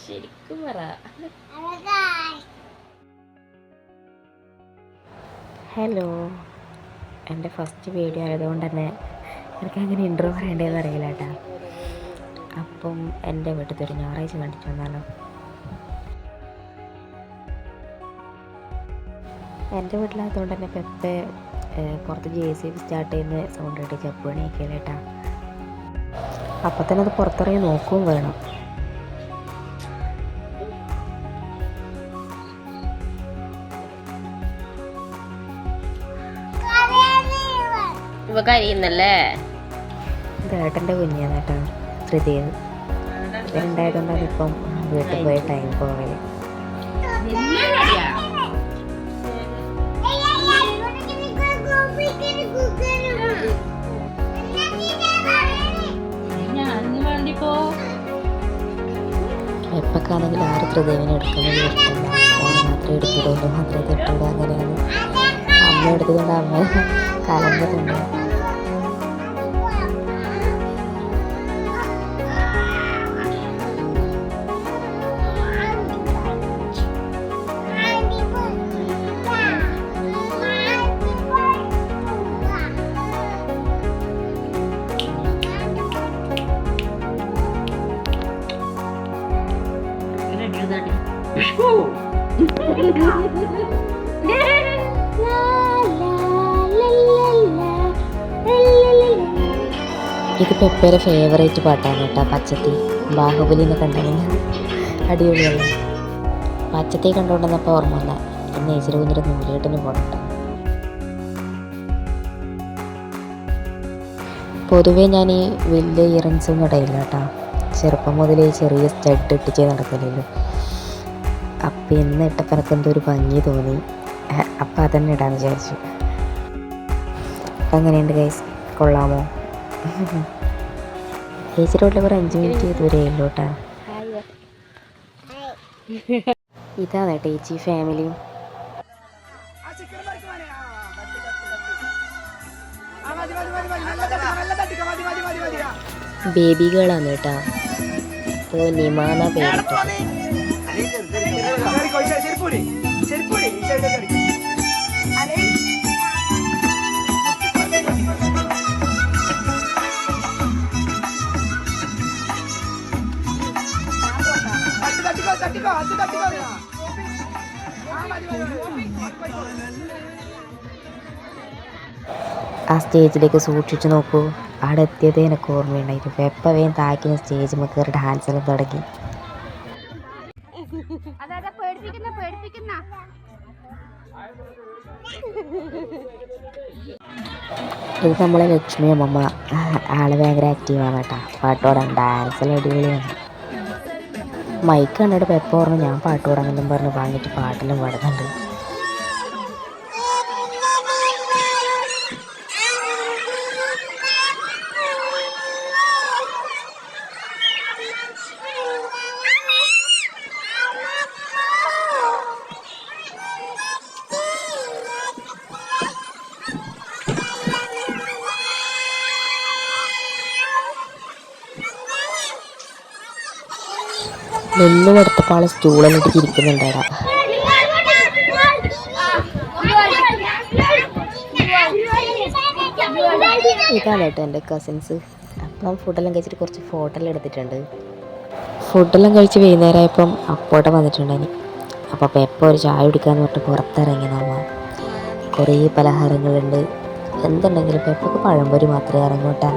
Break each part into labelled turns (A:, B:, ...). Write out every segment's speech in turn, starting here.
A: ശരിക്കും പറ. ഹലോ, എൻ്റെ ഫസ്റ്റ് വീഡിയോ ആയതുകൊണ്ട് തന്നെ എനിക്കങ്ങനെ ഇൻട്രോ പറയേണ്ടതെന്ന് അറിയില്ല കേട്ടോ. അപ്പം എൻ്റെ വീട്ടിൽ ഒരു ഞായറാഴ്ച കണ്ടിട്ട് വന്നാലോ. എൻ്റെ വീട്ടിലായതുകൊണ്ട് തന്നെ പെപ്പെ പുറത്ത് JCB സ്റ്റാർട്ട് ചെയ്യുന്ന സൗണ്ട് കേട്ട് ചെപ്പ് പണിയൊക്കെയല്ലേ കേട്ടോ. അപ്പം തന്നെ അത് പുറത്തിറങ്ങി നോക്കുകയും വേണം. ഇവ കരിയുന്നല്ലേ. ഇത് ഏട്ടൻ്റെ കുഞ്ഞാണ് കേട്ടോ, തൃതീയത്. ഇവരുണ്ടായതുകൊണ്ടാണ് ഇപ്പം വീട്ടിൽ പോയി ടൈം പോകല്. എപ്പൊക്കാണെങ്കിൽ ആര് തൃദേവിനെ എടുക്കുന്നത് ഇഷ്ടമല്ല. ഓന് മാത്രമേ എടുത്തിടുള്ളൂ, മാത്രമേ തൊട്ടിടുക. അങ്ങനെയാണ് അമ്മ എടുത്തതുകൊണ്ട് അമ്മ കലങ്ങുന്നുണ്ട്. ഇത് പെപ്പയുടെ ഫേവറേറ്റ് പാട്ടാണ് കേട്ടോ, പച്ചത്തി. ബാഹുബലിനെ കണ്ടെങ്കിൽ അടിപൊളിയല്ല. പച്ചത്തി കണ്ടുകൊണ്ടെന്നപ്പോൾ ഓർമ്മ വന്ന ഇന്ന് ഏച്ചിരി കുഞ്ഞിട്ട് നൂലേട്ടിന് പോകണ്ട. പൊതുവേ ഞാൻ ഈ വലിയ ഇയറിങ്സൊന്നും ഇടയില്ല കേട്ടോ. ചെറുപ്പം മുതലേ ചെറിയ സ്റ്റഡ് ഇട്ടിച്ചേ നടക്കലല്ലോ. അപ്പം ഇന്ന് ഇട്ടപ്പോൾ എനിക്ക് എന്തോ ഒരു ഭംഗി തോന്നി. അപ്പം അതന്നെ ഇടാന്ന് വിചാരിച്ചു. അപ്പം അങ്ങനെയുണ്ട് ഗൈസ്, കൊള്ളാമോ? ചേച്ചി റോഡിൽ ഒരു 5 മിനിറ്റ് ഇതുവരെ ഉള്ളൂ കേട്ടോ. ഇതാണ് ചേച്ചി ഫാമിലി. ബേബി ഗേളാണ് കേട്ടോ. ഇപ്പോൾ നിമാന പേരിട്ടത്. ആ സ്റ്റേജിലേക്ക് സൂക്ഷിച്ചു നോക്കൂ. അവിടെ എത്തിയതേ എനിക്ക് ഓർമ്മയുണ്ടായിരുന്നു. എപ്പോൾ വേഗം താഴ്ക്കുന്ന സ്റ്റേജ് കയറി ഡാൻസെല്ലാം തുടങ്ങി. ഇത് നമ്മളെ ലക്ഷ്മി അമ്മമ്മ. ആള് ഭയങ്കര ആക്റ്റീവാണ് കേട്ടോ. പാട്ടോടാൻ ഡാൻസെല്ലാം അടിപൊളിയാണ്. മൈക്ക് കണ്ടിട്ട് പെപ്പ പറഞ്ഞു ഞാൻ പാട്ട് പാടാമെന്നും പറഞ്ഞ് വാങ്ങിയിട്ട് പാട്ടെല്ലാം പാടുന്നുണ്ട്. നെല്ല് കൊടുത്തപ്പോൾ ആൾ സ്റ്റൂളെല്ലാം ഇട്ട് ഇരിക്കുന്നുണ്ടാടാ. ഇതാണ് കേട്ടോ എൻ്റെ കസിൻസ്. അപ്പം ഫുഡെല്ലാം കഴിച്ചിട്ട് കുറച്ച് ഫോട്ടോയെല്ലാം എടുത്തിട്ടുണ്ട്. ഫുഡെല്ലാം കഴിച്ച് വൈകുന്നേരമായപ്പം അപ്പോട്ടം വന്നിട്ടുണ്ടായി. അപ്പോൾ പെപ്പ ഒരു ചായ കുടിക്കാമെന്ന് പറഞ്ഞിട്ട് പുറത്തിറങ്ങി. നമ്മ കുറേ പലഹാരങ്ങളുണ്ട്. എന്തുണ്ടെങ്കിലും പെപ്പക്ക് പഴംപൊരി മാത്രമേ ഇറങ്ങൂട്ടാ.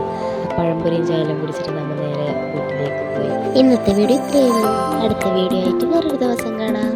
A: പഴംപൊരിയും ചായലും കുടിച്ചിട്ട് നമ്മൾ നേരെ വീട്ടിലേക്ക് പോയി. ഇന്നത്തെ വീഡിയോ ഇത്രയേ ഉള്ളൂ. അടുത്ത വീഡിയോ ആയിട്ട് വേറൊരു ദിവസം കാണാം.